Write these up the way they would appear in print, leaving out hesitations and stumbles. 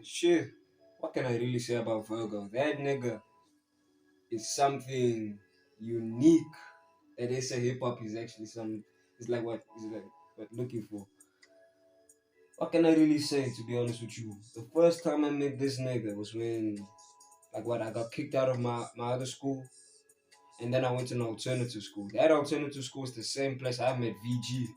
Shit. What can I really say about Virgo? That nigga is something unique that they say hip hop is actually some. It's like what is like what looking for. What can I really say to be honest with you? The first time I met this nigga was when like what I got kicked out of my other school and then I went to an alternative school. That alternative school is the same place I met VG.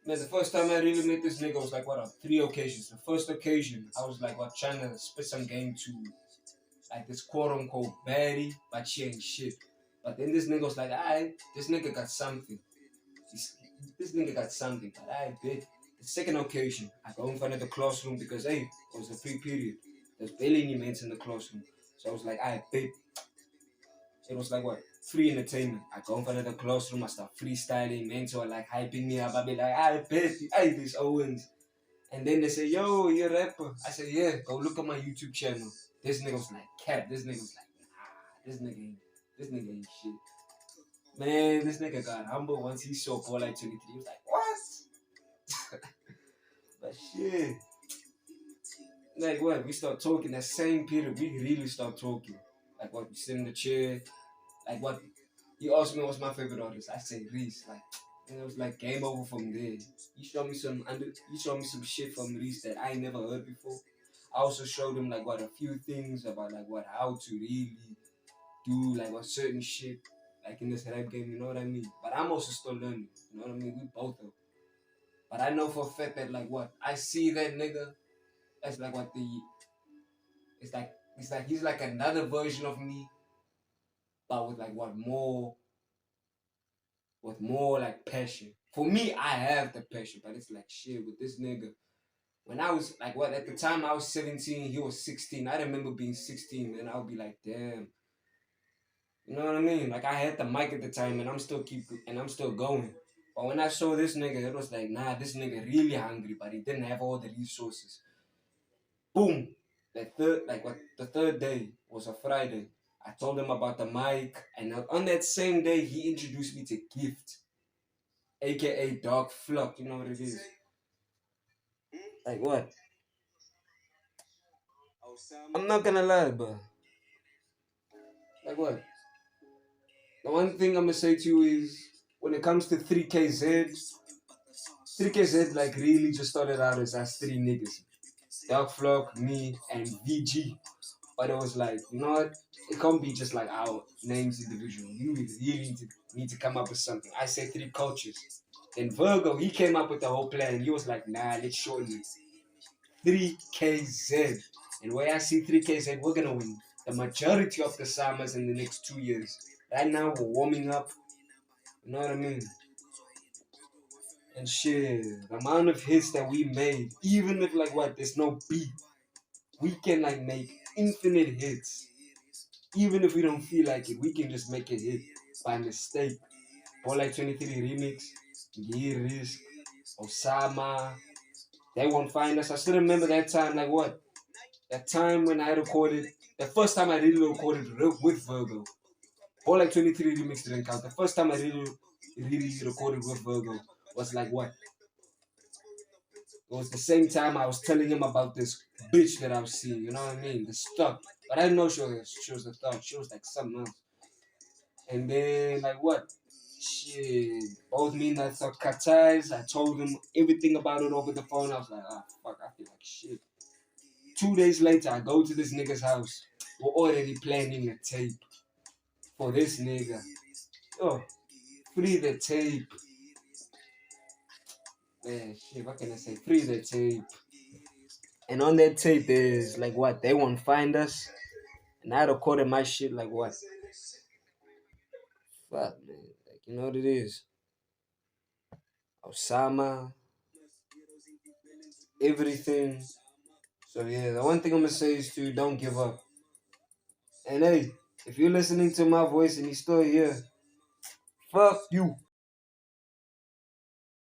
Man, the first time I really met this nigga was like what on 3 occasions. The first occasion I was like what trying to spit some game to like this quote unquote baddie, but she ain't shit. But then this nigga was like, alright, this nigga got something. This nigga got something, but I bet. The second occasion, I go in front of the classroom because hey, it was a free period. There's barely any mates in the classroom. So I was like, I bet. It was like what? Free entertainment. I go in front of the classroom, I start freestyling, mates were like hyping me up. I be like, I bet, hey, this Owens. And then they say, yo, you a rapper. I said, yeah, go look at my YouTube channel. This nigga was like, cat. This nigga was like, this nigga ain't shit. Man, this nigga got humble once he saw Paul like 23. He was like, what? But shit. Like what? We start talking that same period. We really start talking. Like what? We sit in the chair. Like what? He asked me what's my favorite artist. I say Reese. Like, and it was like game over from there. He showed me some shit from Reese that I never heard before. I also showed him like what a few things about like what how to really do like what certain shit like in this rap game, you know what I mean? But I'm also still learning, you know what I mean? We both are. But I know for a fact that like what I see that nigga as like what the it's like he's like another version of me, but with like what more with more like passion. For me, I have the passion, but it's like shit with this nigga. When I was like what at the time I was 17, he was 16. I remember being 16 and I'll be like, damn. You know what I mean? Like I had the mic at the time and I'm still going. But when I saw this nigga, it was like, nah, this nigga really hungry, but he didn't have all the resources. Boom. The third day was a Friday. I told him about the mic, and on that same day he introduced me to Gift, aka Dog Flock. You know what it is? Like what? I'm not gonna lie, but like what? The one thing I'm gonna say to you is when it comes to 3KZ, 3KZ like really just started out as us three niggas. Dark Flock, me, and VG. But it was like, you know what? It can't be just like our names individual. You really need to come up with something. I say three cultures. Then Virgo, he came up with the whole plan. He was like, nah, let's shorten it. 3KZ. And where I see 3KZ, we're gonna win the majority of the summers in the next 2 years. Right now, we're warming up. You know what I mean? And shit, the amount of hits that we made, even if like what, there's no beat, we can like make infinite hits. Even if we don't feel like it, we can just make a hit by mistake. Or like 23 remix, Risk, Osama, they won't find us. I still remember that time, like what? That time when I recorded, the first time I really recorded with Virgo. Or like 23 remix didn't count. The first time I really recorded with Virgo was like what? It was the same time I was telling him about this bitch that I was seeing, you know what I mean? The stuff. But I didn't know she was a thug. She was like something else. And then, like what? Shit. Both me and that thug cut ties. I told him everything about it over the phone. I was like, ah, fuck, I feel like shit. 2 days later, I go to this nigga's house. We're already planning a tape for this nigga. Oh, free the tape. Man, shit, what can I say? Free the tape. And on that tape, there's like what? They won't find us. And I recorded my shit like what? Fuck, man. Like, you know what it is? Osama, everything. So, yeah, the one thing I'm gonna say is to don't give up. And hey, if you're listening to my voice and you're still here, fuck you.